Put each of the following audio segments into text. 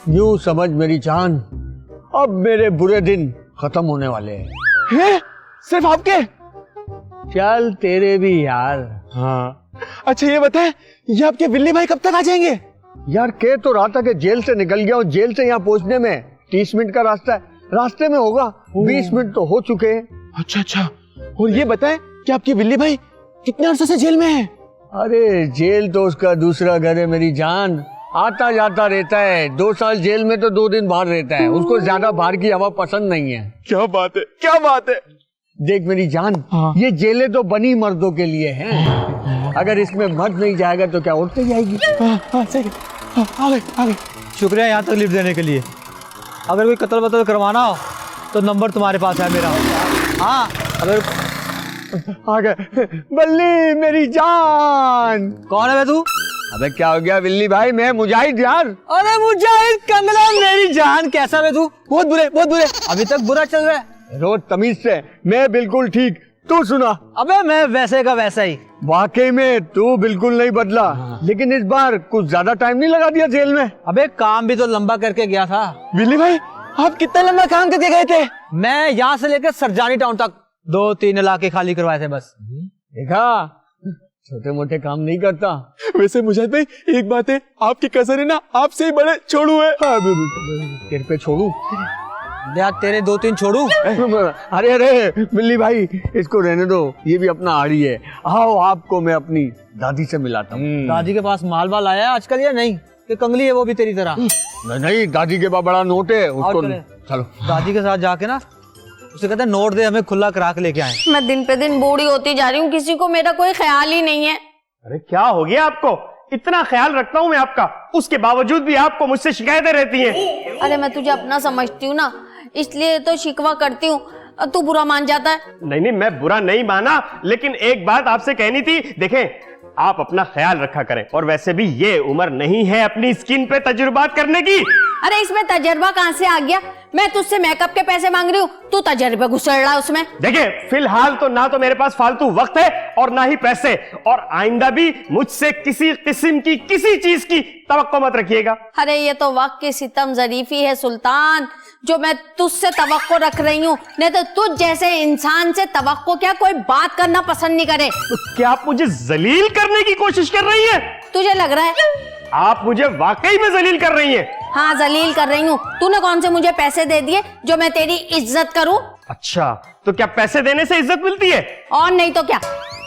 यूं समझ मेरी जान, अब मेरे बुरे दिन खत्म होने वाले हैं। सिर्फ आपके? चल तेरे भी यार। हाँ अच्छा ये बताए, ये आपके बिल्ली भाई कब तक आ जाएंगे? यार कह तो रहा था कि जेल से निकल गया हूँ, जेल से यहाँ पहुँचने में 30 मिनट का रास्ता है, रास्ते में होगा 20 मिनट तो हो चुके हैं। अच्छा अच्छा, और ये बताए कि आपके बिल्ली भाई कितने अरसे से जेल में है? अरे जेल तो उसका दूसरा घर है मेरी जान, आता जाता रहता है। 2 साल जेल में तो 2 दिन बाहर रहता है, उसको ज्यादा बाहर की हवा पसंद नहीं है। क्या बात है, क्या बात है। देख मेरी जान, हाँ। ये जेलें तो बनी मर्दों के लिए हैं, अगर इसमें मर्द नहीं जाएगा तो क्या औरतें जाएगी? सही है। आ गए। शुक्रिया यहाँ तक लिफ्ट देने के लिए। अगर कोई कत्ल वत्ल करवाना हो तो नंबर तुम्हारे पास है मेरा। हाँ अगर आ गए। बल्ली मेरी जान। कौन है बे तू? अबे क्या हो गया बिल्ली भाई, मैं मुजाहिद यार। अरे मुजाहिद कंगला मेरी जान, कैसा बे तू? बहुत बुरे अभी तक बुरा चल रहा है। रोज तमीज से, मैं बिल्कुल ठीक, तू सुना। अबे मैं वैसे का वैसा ही। वाकई में तू बिल्कुल नहीं बदला, लेकिन इस बार कुछ ज्यादा टाइम नहीं लगा दिया जेल में। अबे काम भी तो लंबा करके गया था। बिल्ली भाई आप कितना लंबा काम करके गए थे? मैं यहाँ से लेकर सरजानी टाउन तक 2-3 इलाके खाली करवाए थे बस। देखा, छोटे मोटे काम नहीं करता। वैसे मुजाहिद भाई एक बात है, आपकी कजन है ना आपसे ही बड़े छोड़ू है। तेरे पे छोड़ू? यार तेरे 2-3 छोड़ू। अरे बिल्ली भाई इसको रहने दो, ये भी अपना आड़ी है। आओ आपको मैं अपनी दादी से मिलाता हूँ। दादी के पास माल वाल आया आजकल या नहीं? कि कंगली है वो भी तेरी तरह? नहीं, दादी के पास बड़ा नोट है उसको। चलो दादी के साथ जाके ना उसे कहते हैं नोट दे, हमें खुला करा के लेके आए। मैं दिन पे दिन बूढ़ी होती जा रही हूँ, किसी को मेरा कोई ख्याल ही नहीं है। अरे क्या हो गया आपको? इतना ख्याल रखता हूँ मैं आपका, उसके बावजूद भी आपको मुझसे शिकायतें रहती हैं। अरे मैं तुझे अपना समझती हूँ ना, इसलिए तो शिकवा करती हूँ, तू बुरा मान जाता है। नहीं मैं बुरा नहीं माना, लेकिन एक बात आपसे कहनी थी। देखें, आप अपना ख्याल रखा करें, और वैसे भी ये उम्र नहीं है अपनी स्किन पे तजुर्बात करने की। अरे इसमें तजर्बा कहाँ से आ गया? मैं तुझसे मेकअप के पैसे मांग रही हूँ, तू तजर्बे घुसड़ रहा है उसमें। देखिए फिलहाल तो ना तो मेरे पास फालतू वक्त है और ना ही पैसे, और आइंदा भी मुझसे किसी किस्म की किसी चीज की तवक्को मत रखिएगा। अरे ये तो वक्त की सितम जरीफी है सुल्तान, जो मैं तुझसे तवक्को रख रही हूँ, नहीं तो तुझ जैसे इंसान से तवक्को क्या कोई बात करना पसंद नहीं करे। तो क्या आप मुझे जलील करने की कोशिश कर रही हैं? तुझे लग रहा है? आप मुझे वाकई में जलील कर रही हैं। हाँ जलील कर रही हूँ। तूने कौन से मुझे पैसे दे दिए जो मैं तेरी इज्जत करूँ? अच्छा तो क्या पैसे देने से इज्जत मिलती है? और नहीं तो क्या।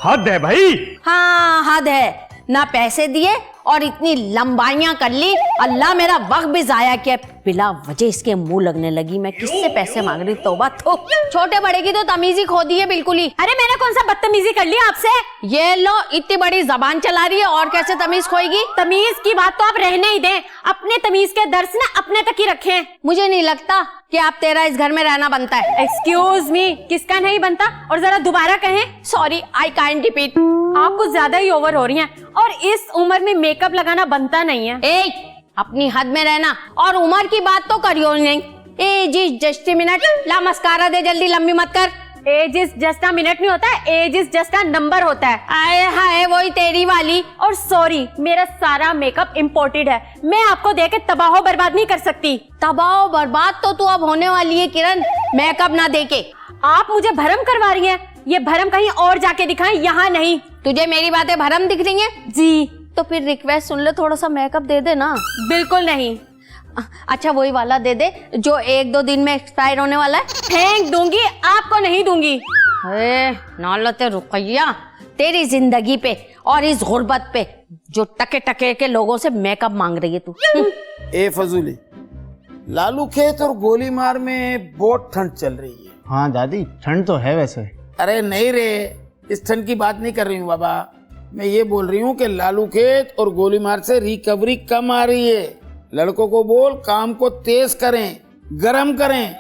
हद है भाई। हाँ हद है, ना पैसे दिए और इतनी लंबाइयां कर ली, अल्लाह मेरा वक्त भी जाया किया, बिला वजह इसके मुंह लगने लगी। मैं किससे पैसे मांग रही? तौबा तो। छोटे बड़े की तो तमीजी खो दी है बिल्कुल ही। अरे मैंने कौन सा बदतमीजी कर ली आपसे? ये लो इतनी बड़ी जबान चला रही है, और कैसे तमीज खोएगी? तमीज की बात तो आप रहने ही दें, अपने तमीज के दर्स ना अपने तक ही रखें। मुझे नहीं लगता कि आप तेरा इस घर में रहना बनता है। एक्सक्यूज मी, किसका नहीं बनता? और जरा दोबारा कहें। Sorry I can't repeat. आप कुछ ज्यादा ही ओवर हो रही हैं, और इस उम्र में मेकअप लगाना बनता नहीं है। ए, अपनी हद में रहना, और उम्र की बात तो करियो नहीं। Age is just a minute. ला मस्कारा दे जल्दी, लंबी मत कर। Age is just a minute नहीं होता है, age is just a number होता है। आए हाय वही तेरी वाली। और सॉरी मेरा सारा मेकअप इम्पोर्टेड है, मैं आपको देके तबाह बर्बाद नहीं कर सकती। तबाह बर्बाद तो तू अब होने वाली है किरण, मेकअप ना देके। आप मुझे भरम करवा रही हैं, ये भरम कहीं और जाके दिखाएं, यहाँ नहीं। तुझे मेरी बातें भरम दिख रही हैं? जी। तो फिर रिक्वेस्ट सुन ले, थोड़ा सा मेकअप दे दे ना। बिल्कुल नहीं। अच्छा वही वाला दे दे जो 1-2 दिन में एक्सपायर होने वाला है। फेंक दूंगी, आपको नहीं दूंगी। नालते रुकैया, तेरी जिंदगी पे और इस गुर्बत पे जो टके टके के लोगों से मेकअप मांग रही है तू। ए फजूली, लालू खेत और गोलीमार में बहुत ठंड चल रही है। हाँ दादी ठंड तो है वैसे। अरे नहीं रे, इस ठंड की बात नहीं कर रही हूँ बाबा, मैं ये बोल रही हूँ कि लालू खेत और गोलीमार से रिकवरी कम आ रही है। लड़कों को बोल काम को तेज करें, गरम करें,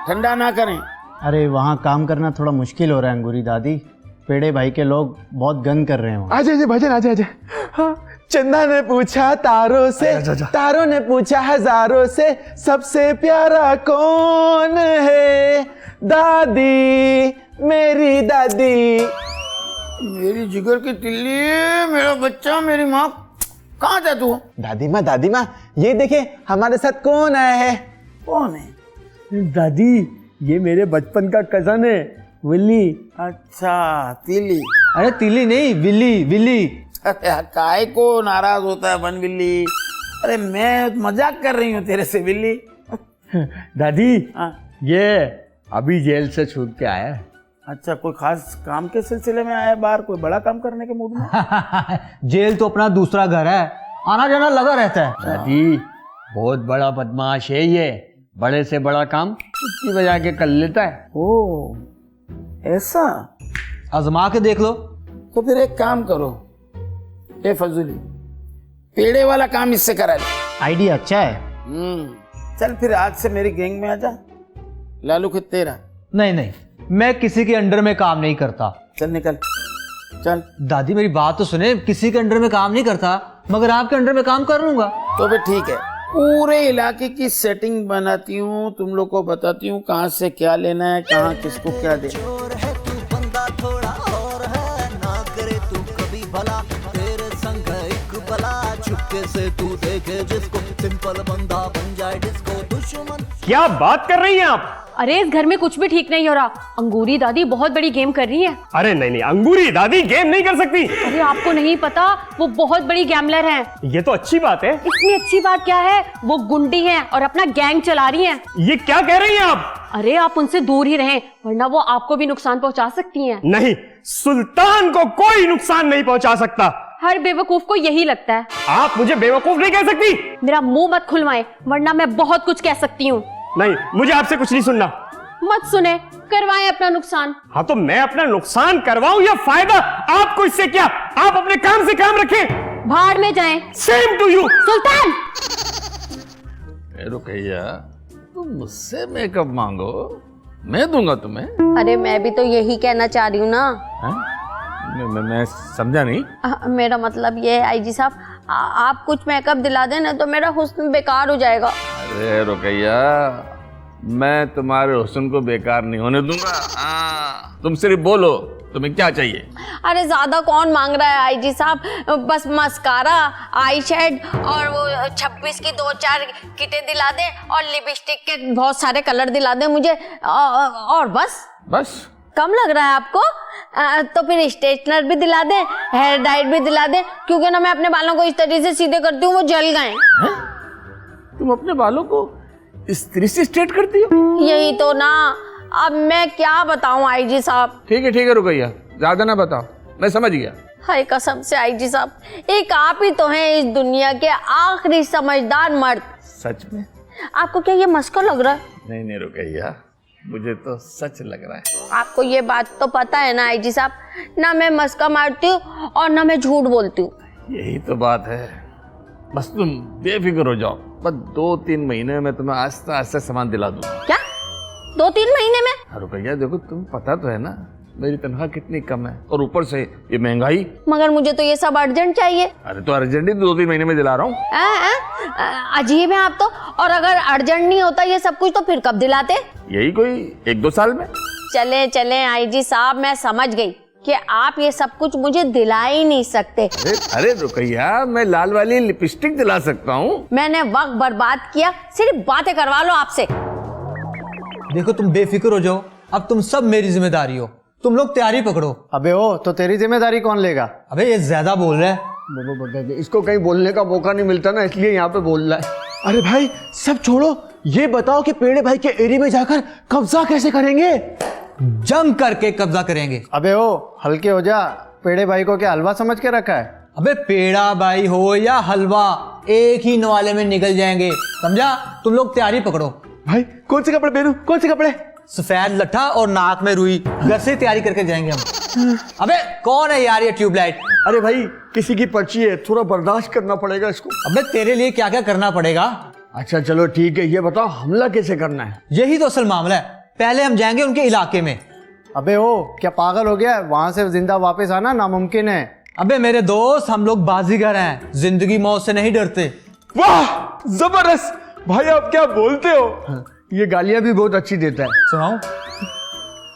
ठंडा ना करें। अरे वहाँ काम करना थोड़ा मुश्किल हो रहा है अंगूरी दादी, पेड़े भाई के लोग बहुत गंद कर रहे हैं। आजा भजन आजा। हाँ, चंदा ने पूछा तारों से, तारों ने पूछा हजारों से, सबसे प्यारा कौन है? दादी, मेरी दादी। मेरी जिगर की तिल्ली, मेरा बच्चा, मेरी माँ। कहाँ था तू? दादी माँ ये देखे हमारे साथ कौन आया है। कौन है? दादी ये मेरे बचपन का कजन है विल्ली। अच्छा तिली। अरे तिली नहीं, विल्ली विल्ली। अरे काय को नाराज होता है बन बिल्ली? अरे मैं मजाक कर रही हूँ तेरे से बिल्ली। दादी हाँ। ये अभी जेल से छूट के आया है। अच्छा कोई खास काम के सिलसिले में आया बाहर, कोई बड़ा काम करने के मूड में? जेल तो अपना दूसरा घर है, आना जाना लगा रहता है। दादी बहुत बड़ा बदमाश है ये, बड़े से बड़ा काम चुटकी बजा के कर लेता है। ओ ऐसा? आजमा के देख लो। तो फिर एक काम करो, ए फजूली पेड़े वाला काम इससे करा ले। आइडिया अच्छा है। चल फिर आज से मेरी गैंग में आजा। लालू खुद तेरा। नहीं नहीं, मैं किसी के अंडर में काम नहीं करता। चल निकल चल। दादी मेरी बात तो सुने, किसी के अंडर में काम नहीं करता, मगर आपके अंडर में काम कर लूंगा। तो फिर ठीक है, पूरे इलाके की सेटिंग बनाती हूँ, तुम लोग को बताती हूँ कहाँ से क्या लेना है, कहाँ किसको क्या दे। क्या बात कर रही हैं आप? अरे इस घर में कुछ भी ठीक नहीं हो रहा। अंगूरी दादी बहुत बड़ी गेम कर रही है। अरे नहीं नहीं, अंगूरी दादी गेम नहीं कर सकती। अरे आपको नहीं पता, वो बहुत बड़ी गैमलर हैं। ये तो अच्छी बात है। इसमें अच्छी बात क्या है, वो गुंडी हैं और अपना गैंग चला रही हैं। ये क्या कह रही हैं आप? अरे आप उनसे दूर ही रहें, वरना वो आपको भी नुकसान पहुंचा सकती हैं। नहीं, सुल्तान को कोई नुकसान नहीं पहुंचा सकता। हर बेवकूफ को यही लगता है। आप मुझे बेवकूफ नहीं कह सकती। मेरा मुंह मत खुलवाएं, वरना मैं बहुत कुछ कह सकती हूँ। नहीं, मुझे आपसे कुछ नहीं सुनना। मत सुने, करवाएं अपना नुकसान। हाँ तो मैं अपना नुकसान करवाऊं या फायदा? आपको इससे क्या? आप अपने काम से काम रखें। भाड़ में जाएं। Same to you. Sultan Rukaiya, तुम मुझसे मेकअप मांगो, मैं दूंगा तुम्हें। अरे मैं भी तो यही कहना चाह रही हूँ ना। मैं समझा नहीं। मेरा मतलब ये है आईजी साहब, आप कुछ मेकअप दिला देना तो मेरा हुस्न बेकार हो जाएगा। अरे रुकैया, मैं तुम्हारे हुस्न को बेकार नहीं होने दूंगा। तुम सिर्फ बोलो तुम्हें क्या चाहिए। अरे ज्यादा कौन मांग रहा है आईजी साहब, बस मस्कारा, आई शेड और वो 26 की 2-4 किटें दिला दे और लिपस्टिक के बहुत सारे कलर दिला दे मुझे, और बस। कम लग रहा है आपको? तो फिर स्ट्रेटनर भी दिला दे, हेयर डाइट भी दिला दे, क्योंकि ना मैं अपने बालों को इस तरीके से सीधे करती हूँ वो जल गए। तुम अपने बालों को इस तरह से स्ट्रेट करती हो? यही तो ना, अब मैं क्या बताऊं आईजी साहब। ठीक है रुकैया, ज्यादा ना बताओ, मैं समझ गया। हाय कसम से आईजी साहब, एक आप ही तो हैं इस दुनिया के आखिरी समझदार मर्द। सच में? आपको क्या ये मस्का लग रहा है? नहीं रुकैया, मुझे तो सच लग रहा है। आपको ये बात तो पता है ना आईजी साहब, ना मैं मस्का मारती हूँ और ना मैं झूठ बोलती हूँ। यही तो बात है, बस तुम बेफिक्र हो जाओ। बस 2-3 महीने में तुम्हें आस्ते आस्ते सामान दिला दूँ। क्या 2-3 महीने में? रुपया देखो, तुम पता तो है ना मेरी तनख्वाह कितनी कम है, और ऊपर से ये महंगाई। मगर मुझे तो ये सब अर्जेंट चाहिए। अरे तो अर्जेंट ही 2-3 महीने में दिला रहा हूँ। अजीब है आप तो। और अगर अर्जेंट नहीं होता ये सब कुछ तो फिर कब दिलाते? यही कोई 1-2 साल में। चले आईजी साहब, मैं समझ गई कि आप ये सब कुछ मुझे दिला ही नहीं सकते। अरे रुकैया, मैं लाल वाली लिपस्टिक दिला सकता हूँ। मैंने वक्त बर्बाद किया, सिर्फ बातें करवा लो आपसे। देखो तुम बेफिक्र हो जाओ, अब तुम सब मेरी जिम्मेदारी हो, तुम लोग तैयारी पकड़ो। अबे ओ, तो तेरी जिम्मेदारी कौन लेगा? अबे ये ज्यादा बोल रहा है। इसको कहीं बोलने का मौका नहीं मिलता ना, इसलिए यहाँ पे बोल रहा है। अरे भाई सब छोड़ो, ये बताओ कि पेड़े भाई के एरिया में जाकर कब्जा कैसे करेंगे? जंग करके कब्जा करेंगे। अबे ओ, हल्के हो जा, पेड़े भाई को क्या हलवा समझ के रखा है? अबे पेड़ा भाई हो या हलवा, एक ही नवाले में निकल जाएंगे, समझा? तुम लोग तैयारी पकड़ो। भाई कौन से कपड़े पहनूं? कौन से कपड़े? सफेद लट्ठा और नाक में रुई, घर से तैयारी करके जाएंगे हम। अबे कौन है यार ये ट्यूबलाइट? अरे भाई किसी की पर्ची है, थोड़ा बर्दाश्त करना पड़ेगा इसको। अबे तेरे लिए क्या क्या करना पड़ेगा? अच्छा चलो ठीक है, ये बताओ हमला कैसे करना है? यही तो असल मामला है। पहले हम जाएंगे उनके इलाके में। अबे ओ, क्या पागल हो गया? वहां से जिंदा वापस आना नामुमकिन है। अबे मेरे दोस्त, हम लोग बाजीगर हैं, जिंदगी मौत से नहीं डरते। वाह जबरदस्त भाई, आप क्या बोलते हो? ये गालियां भी बहुत अच्छी देता है। सुनाओ,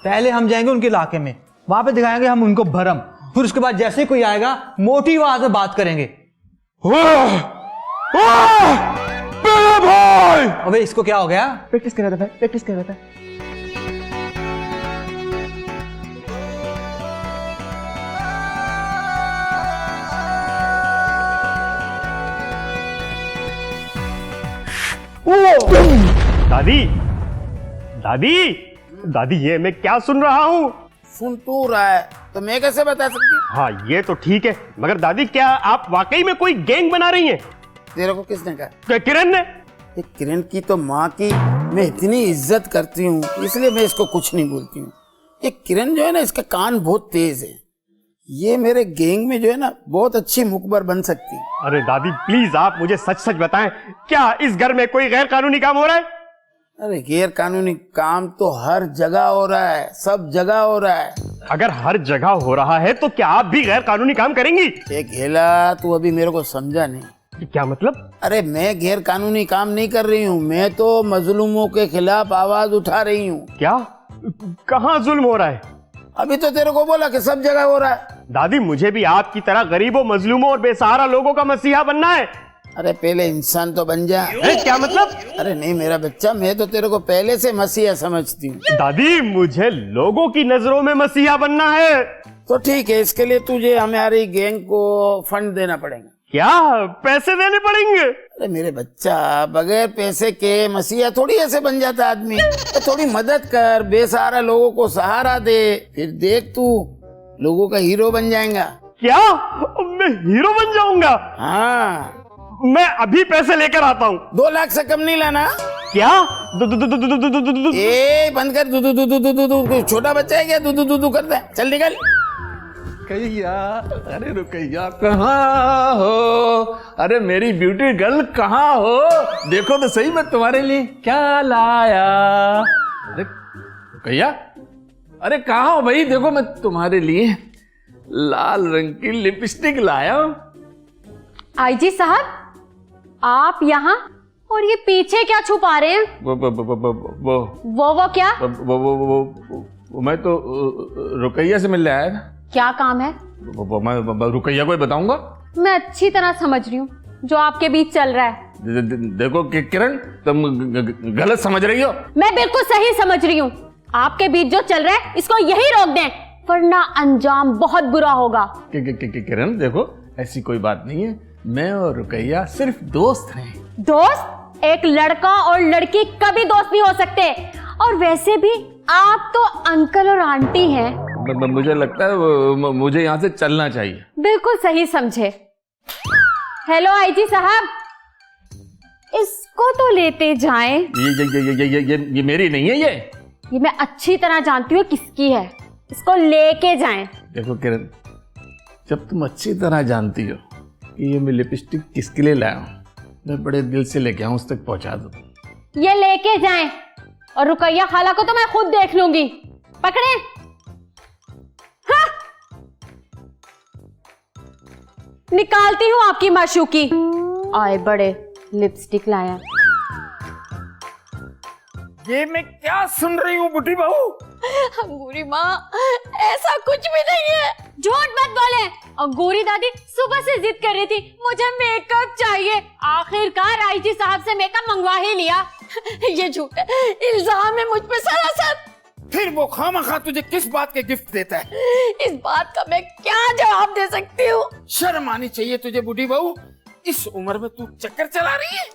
पहले हम जाएंगे उनके इलाके में, वहां पे दिखाएंगे हम उनको भरम, फिर उसके बाद जैसे कोई आएगा मोटी आवाज में बात करेंगे। मेरा भाई! अबे इसको क्या हो गया? प्रैक्टिस कर रहा था भाई, प्रैक्टिस कर रहा था। दादी दादी दादी, ये मैं क्या सुन रहा हूँ? सुन तू रहा है तो मैं कैसे बता सकती हूँ? हाँ ये तो ठीक है, मगर दादी क्या आप वाकई में कोई गैंग बना रही हैं? तेरे को किसने कहा? क्या किरण ने? ये किरण की तो माँ की मैं इतनी इज्जत करती हूँ, इसलिए मैं इसको कुछ नहीं बोलती हूँ। ये किरण जो है ना, इसका कान बहुत तेज है। ये मेरे गैंग में जो है ना बहुत अच्छी मुखबर बन सकती है। अरे दादी प्लीज आप मुझे सच सच बताएं, क्या इस घर में कोई गैर कानूनी काम हो रहा है? अरे गैर कानूनी काम तो हर जगह हो रहा है, सब जगह हो रहा है। अगर हर जगह हो रहा है तो क्या आप भी गैर कानूनी काम करेंगी? एक हेला, तू अभी मेरे को समझा नहीं। क्या मतलब? अरे मैं गैर कानूनी काम नहीं कर रही हूँ, मैं तो मजलूमों के खिलाफ आवाज उठा रही हूँ। क्या? कहाँ जुल्म हो रहा है? अभी तो तेरे को बोला कि सब जगह हो रहा है। दादी मुझे भी आपकी तरह गरीबों, मजलूमों और बेसहारा लोगों का मसीहा बनना है। अरे पहले इंसान तो बन जा। क्या मतलब? अरे नहीं मेरा बच्चा, मैं तो तेरे को पहले से मसीहा समझती हूँ। दादी मुझे लोगों की नजरों में मसीहा बनना है। तो ठीक है, इसके लिए तुझे हमारी गैंग को फंड देना पड़ेगा। क्या पैसे देने पड़ेंगे? अरे मेरे बच्चा, बगैर पैसे के मसीहा थोड़ी ऐसे बन जाता आदमी। तो थोड़ी मदद कर, बेसहारा लोगों को सहारा दे, फिर देख तू लोगों का हीरो बन जाएगा। क्या मैं हीरो बन जाऊंगा? हाँ, मैं अभी पैसे लेकर आता हूँ। 2 लाख से कम नहीं लाना। क्या? दु, दु, दु, दु, दु, दु, दु, दु, दु, दु। ए बंद कर, दू छोटा बच्चा है क्या? दू करता है, चल निकल। रुकैया, अरे रुकैया कहाँ हो? अरे मेरी ब्यूटी गर्ल कहाँ हो? देखो तो सही मैं तुम्हारे लिए क्या लाया। अरे रुकैया, अरे कहाँ हो भाई? देखो मैं तुम्हारे लिए लाल रंग की लिपस्टिक लाया हूँ। आईजी साहब, आप यहाँ और ये पीछे क्या छुपा रहे हैं? वो क्या? वो मैं तो रुकैया से मिलने आया था। क्या काम है? मैं रुकैया को ही बताऊंगा। मैं अच्छी तरह समझ रही हूँ जो आपके बीच चल रहा है। देखो कि किरण, तुम गलत समझ रही हो। मैं बिल्कुल सही समझ रही हूँ। आपके बीच जो चल रहा है इसको यही रोक दें, वरना अंजाम बहुत बुरा होगा। किरण देखो, ऐसी कोई बात नहीं है। मैं और रुकैया सिर्फ दोस्त हैं। दोस्त? एक लड़का और लड़की कभी दोस्त नहीं हो सकते। और वैसे भी आप तो अंकल और आंटी हैं। मुझे लगता है मुझे यहाँ से चलना चाहिए। बिल्कुल सही समझे। हेलो आईजी साहब, इसको तो लेते जाएं। ये मेरी नहीं है। ये मैं अच्छी तरह जानती हूँ किसकी है। इसको लेके जाएं। देखो किरण, जब तुम अच्छी तरह जानती हो कि ये मैं लिपस्टिक किसके लिए लाया हूँ, मैं बड़े दिल से लेके आऊँ, उस तक पहुँचा दो। ये लेके जाएं, और रुकैया खाला को तो मैं खुद देख लूंगी। पकड़े। हाँ। निकालती हूँ आपकी माशूकी। आए बड़े, लिपस्टिक लाया। ये मैं क्या सुन रही हूँ बुढ़ी बहू? अंगूरी माँ, ऐसा कुछ भी नहीं है। झूठ मत बोले। अंगूरी दादी सुबह से जिद कर रही थी, मुझे मेकअप चाहिए। आखिरकार आईजी साहब से मेकअप मंगवा ही लिया। ये झूठ है, इल्जाम है मुझ पे सरासर। फिर वो खामखा तुझे किस बात के गिफ्ट देता है? इस बात का मैं क्या जवाब दे सकती हूँ? शर्म आनी चाहिए तुझे बुढ़ी बहू। इस उम्र में तू चक्कर चला रही है?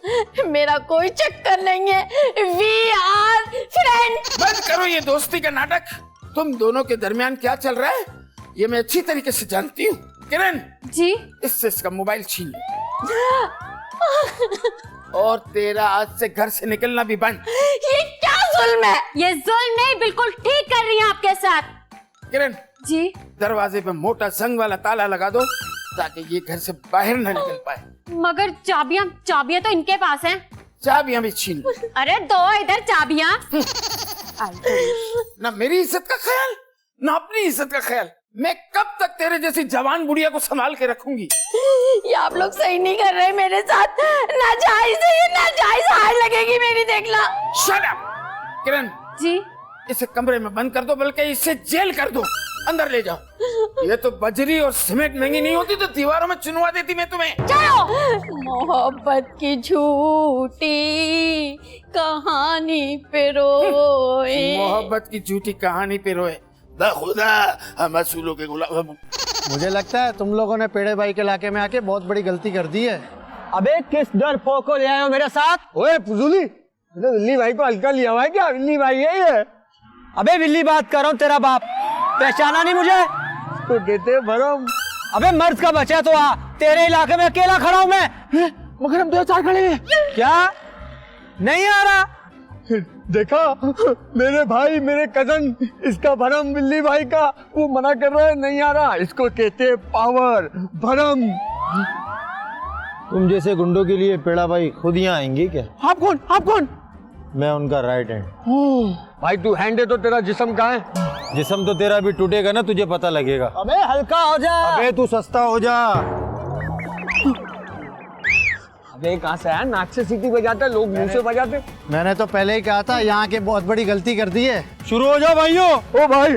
मेरा कोई चक्कर नहीं है। We are friend. बंद करो ये दोस्ती का नाटक। तुम दोनों के दरमियान क्या चल रहा है ये मैं अच्छी तरीके से जानती हूँ। किरण जी, इससे इसका मोबाइल छीन लो और तेरा आज से घर से निकलना भी बंद। ये क्या जुल्म है? ये जुल्म नहीं, बिल्कुल ठीक कर रही हैं आपके साथ। किरण जी, दरवाजे पे मोटा जंग वाला ताला लगा दो ताकि ये घर से बाहर न निकल पाए। मगर चाबियां तो इनके पास हैं। चाबियां भी छीन लो। अरे दो इधर चाबियां। ना मेरी इज्जत का ख्याल ना अपनी इज्जत का ख्याल। मैं कब तक तेरे जैसी जवान बुढ़िया को संभाल के रखूंगी? ये आप लोग सही नहीं कर रहे मेरे साथ। नाजायज है, ये नाजायज हार लगेगी मेरी, देखना। Shut up. किरण जी, इसे कमरे में बंद कर दो, बल्कि इसे जेल कर दो अंदर ले जाओ। ये तो बजरी और सीमेंट महंगी नहीं होती तो दीवारों में चुनवा देती मैं तुम्हें। मोहब्बत की झूठी कहानी पे रोए। मोहब्बत की झूठी कहानी पे रोए। खुदा हम असूलों के गुलाम। मुझे लगता है तुम लोगों ने पेड़े भाई के इलाके में आके बहुत बड़ी गलती कर दी है। अबे किस डरपोक को ले आए हो मेरे साथ? ओए फुजूली, बिल्ली भाई को हल्का लिया हुआ है क्या? बिल्ली भाई है ये। अबे बिल्ली बात कर रहा हूँ, तेरा बाप पहचाना नहीं मुझे? तो कहते हैं भरम। अबे मर्द का बचा तो आ, तेरे इलाके में अकेला खड़ा हूँ मैं। मगर हम 2-4 खड़े हैं। क्या नहीं आ रहा? देखा मेरे भाई, मेरे कजन, इसका भरम बिल्ली भाई का, वो मना कर रहा है, नहीं आ रहा। इसको कहते हैं पावर, भरम। तुम जैसे गुंडों के लिए पेड़ा भाई खुद यहाँ आएंगे क्या? आप कौन? आप कौन? मैं उनका राइट हैंड। भाई तू हैंड है तो तेरा जिस्म कहाँ है? जिस्म तो तेरा भी टूटेगा ना, तुझे पता लगेगा। अबे हल्का हो जा। अबे तू सस्ता हो जा। अबे कहाँ से आया? नाक से सीटी बजाता है, लोग मुंह से बजाते। मैंने तो पहले ही कहा था यहाँ के बहुत बड़ी गलती कर दी है। शुरू हो जाओ भाइयों। ओ भाई